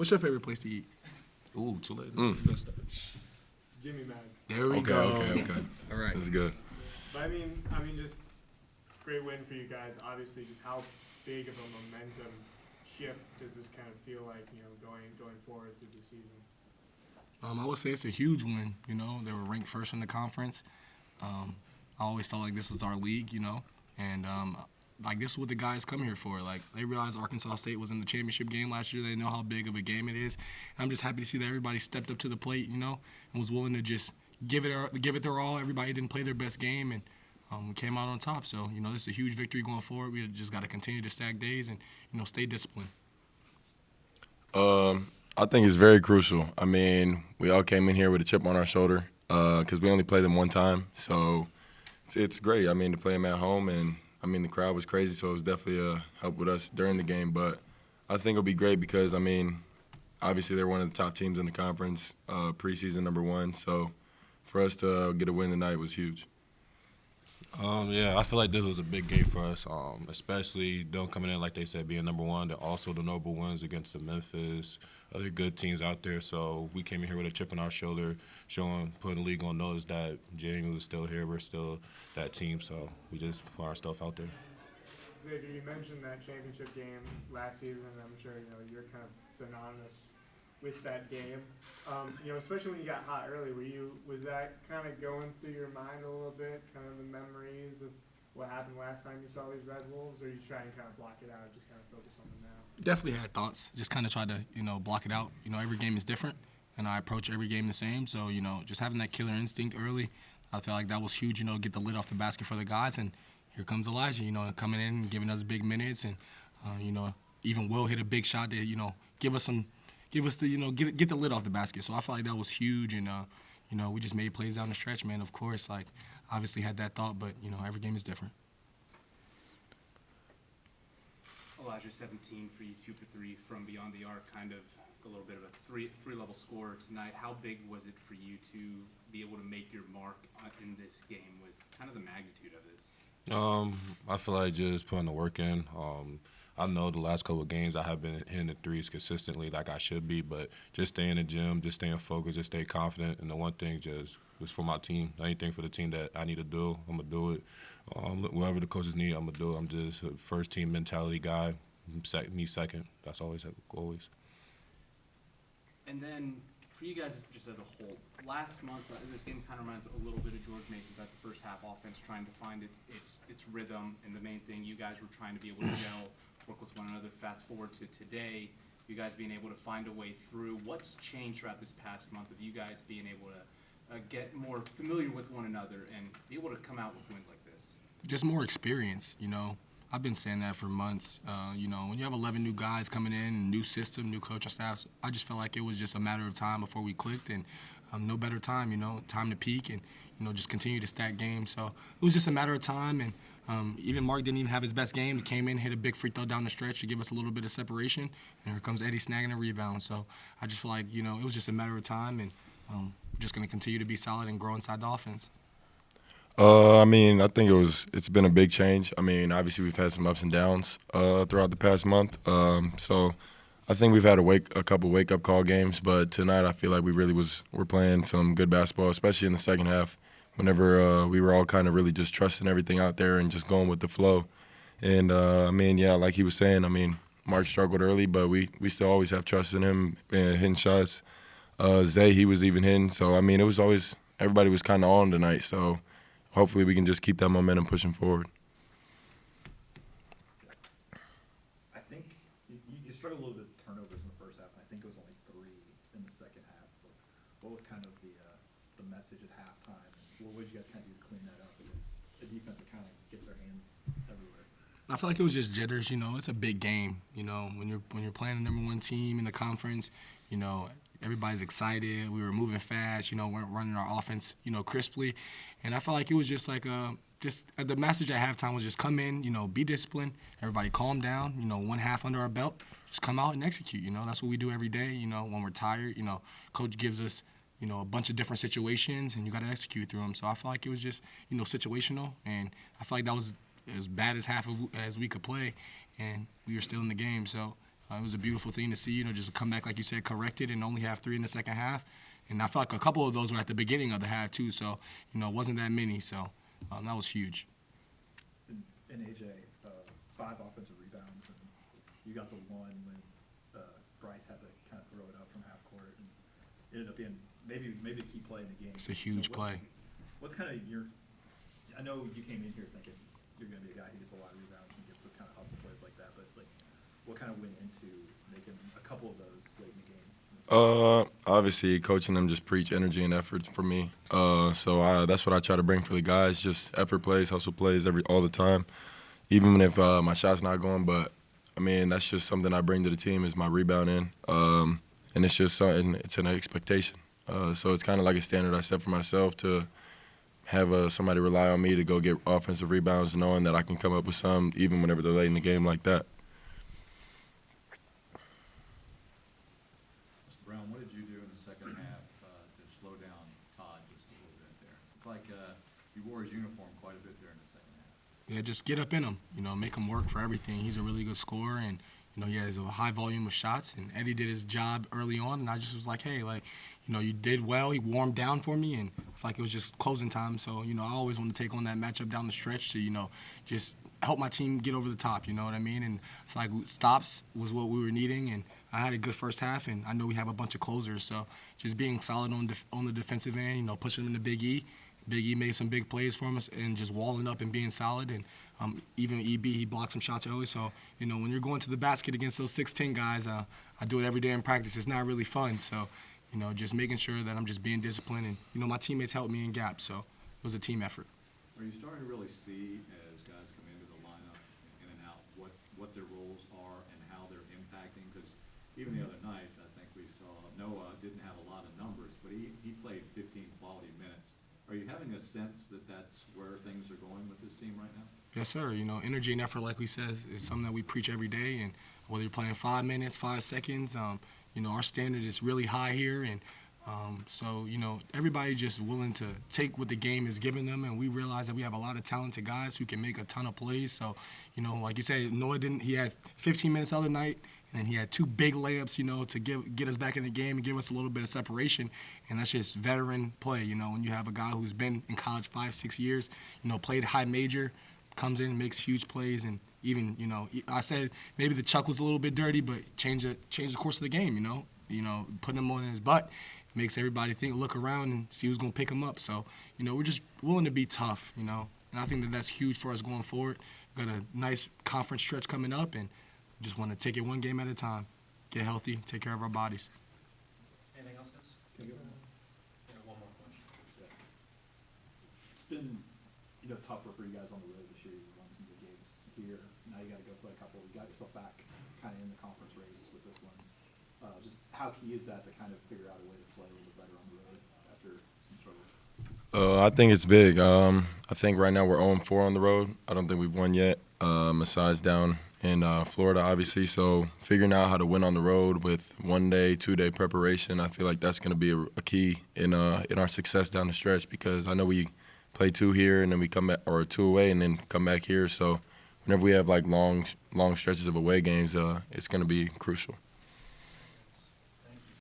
What's your favorite place to eat? Ooh, too late. Jimmy Mags. There we go. Okay. All right. That's good. But I mean, just great win for you guys. Obviously, just how big of a momentum shift does this kind of feel like, going forward through the season? I would say it's a huge win. They were ranked first in the conference. I always felt like this was our league, and like this is what the guys come here for. Like they realized Arkansas State was in the championship game last year. They know how big of a game it is. And I'm just happy to see that everybody stepped up to the plate, and was willing to just give it their all. Everybody didn't play their best game, and we came out on top. So this is a huge victory going forward. We just got to continue to stack days and stay disciplined. I think it's very crucial. I mean, we all came in here with a chip on our shoulder because we only played them one time. So it's great. I mean, to play them at home, and I mean, the crowd was crazy, so it was definitely a help with us during the game. But I think it'll be great because, I mean, obviously they're one of the top teams in the conference, preseason #1. So for us to get a win tonight was huge. Yeah, I feel like this was a big game for us, especially them coming in, like they said, being #1. They're also the number ones against the Memphis, other good teams out there. So we came in here with a chip on our shoulder, putting the league on notice that JMU is still here. We're still that team, so we just put our stuff out there. Xavier, you mentioned that championship game last season. I'm sure you're kind of synonymous with that game. Especially when you got hot early, was that kind of going through your mind a little bit, kind of the memories of what happened last time you saw these Red Wolves, or you try and kind of block it out, just kind of focus on the now? Definitely had thoughts. Just kind of tried to, block it out. Every game is different, and I approach every game the same. So, just having that killer instinct early, I felt like that was huge, get the lid off the basket for the guys. And here comes Elijah, coming in and giving us big minutes. And, even Will hit a big shot to, get the lid off the basket. So I felt like that was huge. And, we just made plays down the stretch, man. Of course, obviously had that thought, but, every game is different. Elijah, 17 for you, 2 for 3 from beyond the arc, kind of a little bit of a three-level scorer tonight. How big was it for you to be able to make your mark in this game with kind of the magnitude of this? I feel like just putting the work in. I know the last couple of games I have been hitting the threes consistently like I should be, but just stay in the gym, just staying focused, just stay confident. And the one thing just was for my team. Anything for the team that I need to do, I'm going to do it. Whatever the coaches need, I'm going to do it. I'm just a first-team mentality guy. Me second. That's always. And then for you guys, just as a whole, last month, this game kind of reminds a little bit of George Mason, about the first half offense trying to find its rhythm. And the main thing, you guys were trying to be able to gel, work with one another. Fast forward to today, you guys being able to find a way through. What's changed throughout this past month of you guys being able to get more familiar with one another and be able to come out with wins like this? Just more experience, I've been saying that for months. When you have 11 new guys coming in, new system, new coaching staffs, I just felt like it was just a matter of time before we clicked, and no better time, time to peak and, just continue to stack games. So it was just a matter of time, and even Mark didn't even have his best game. He came in, hit a big free throw down the stretch to give us a little bit of separation, and here comes Eddie snagging a rebound. So I just feel like, it was just a matter of time, and we're just going to continue to be solid and grow inside the offense. I mean, I think it's been a big change. I mean, obviously we've had some ups and downs throughout the past month. So I think we've had a couple wake-up call games, but tonight I feel like we're playing some good basketball, especially in the second half, whenever we were all kind of really just trusting everything out there and just going with the flow. And, I mean, yeah, like he was saying, I mean, Mark struggled early, but we still always have trust in him hitting shots. Zay, he was even hitting. So, I mean, everybody was kind of on tonight, so hopefully we can just keep that momentum pushing forward. I think you struggled a little bit with turnovers in the first half, and I think it was only 3 in the second half. But what was kind of the message at halftime? And what did you guys kind of do to clean that up against a defense that kind of gets their hands everywhere? I feel like it was just jitters. It's a big game. When you're playing the #1 team in the conference, everybody's excited. We were moving fast. We're running our offense, crisply. And I felt like it was just like the message at halftime was just come in, be disciplined. Everybody calm down. One half under our belt. Just come out and execute. That's what we do every day. When we're tired, coach gives us, a bunch of different situations, and you got to execute through them. So I felt like it was just, situational. And I felt like that was as bad as half as we could play, and we were still in the game. So It was a beautiful thing to see, just come back, like you said, corrected and only have 3 in the second half. And I felt like a couple of those were at the beginning of the half, too. So, it wasn't that many. So that was huge. And AJ, 5 offensive rebounds, and you got the one when Bryce had to kind of throw it up from half court, and it ended up being maybe a key play in the game. It's a huge play. What's kind of I know you came in here thinking you're going to be a guy who gets a lot of rebounds and gets those kind of hustle plays like that, but like, what kind of went into making a couple of those late in the game? Obviously, coaching them just preach energy and effort for me. So that's what I try to bring for the guys, just effort plays, hustle plays all the time, even if my shot's not going. But, I mean, that's just something I bring to the team is my rebounding. And it's just something, it's an expectation. So it's kind of like a standard I set for myself to have somebody rely on me to go get offensive rebounds, knowing that I can come up with some even whenever they're late in the game like that. Mr. Brown, what did you do in the second half to slow down Todd just a little bit there? It's like you wore his uniform quite a bit there in the second half. Yeah, just get up in him, make him work for everything. He's a really good scorer, and, he has a high volume of shots. And Eddie did his job early on, and I just was like, hey, you did well. He warmed down for me, and I felt like it was just closing time. So, I always want to take on that matchup down the stretch to, just help my team get over the top, you know what I mean? And I feel like stops was what we were needing, and I had a good first half, and I know we have a bunch of closers. So just being solid on the defensive end, pushing them into Big E. Big E made some big plays for us and just walling up and being solid. And even EB, he blocked some shots early. So, when you're going to the basket against those 6'10" guys, I do it every day in practice. It's not really fun. So, just making sure that I'm just being disciplined. And, my teammates helped me in gaps. So it was a team effort. Are you starting to really see, as guys come into the lineup in and out, what their roles are and how they're impacting? Because even the other night, I think we saw Noah didn't have a lot of numbers, but he played 15 quality minutes. Are you having a sense that that's where things are going with this team right now? Yes, sir. Energy and effort, like we said, is something that we preach every day. And whether you're playing 5 minutes, 5 seconds, our standard is really high here. And so, everybody just willing to take what the game is giving them. And we realize that we have a lot of talented guys who can make a ton of plays. So, like you said, Noah he had 15 minutes the other night. And he had 2 big layups, to get us back in the game and give us a little bit of separation. And that's just veteran play, when you have a guy who's been in college 5-6 years, played high major, comes in, makes huge plays. And even, I said maybe the chuck was a little bit dirty, but change the course of the game, putting him on his butt makes everybody look around and see who's going to pick him up. So, we're just willing to be tough, and I think that that's huge for us going forward. We've got a nice conference stretch coming up, and just want to take it one game at a time, get healthy, take care of our bodies. Anything else, guys? Can you One more question. It's been, tougher for you guys on the road this year. You won some good games here. Now you got to go play a couple. You got yourself back kind of in the conference race with this one. Just how key is that to kind of figure out a way to play a little bit better on the road after some struggles? I think it's big. I think right now we're 0-4 on the road. I don't think we've won yet, besides down in Florida, obviously. So figuring out how to win on the road with 1-day, 2-day preparation, I feel like that's going to be a key in our success down the stretch, because I know we play 2 here and then we come back, or 2 away and then come back here. So whenever we have long stretches of away games, it's going to be crucial.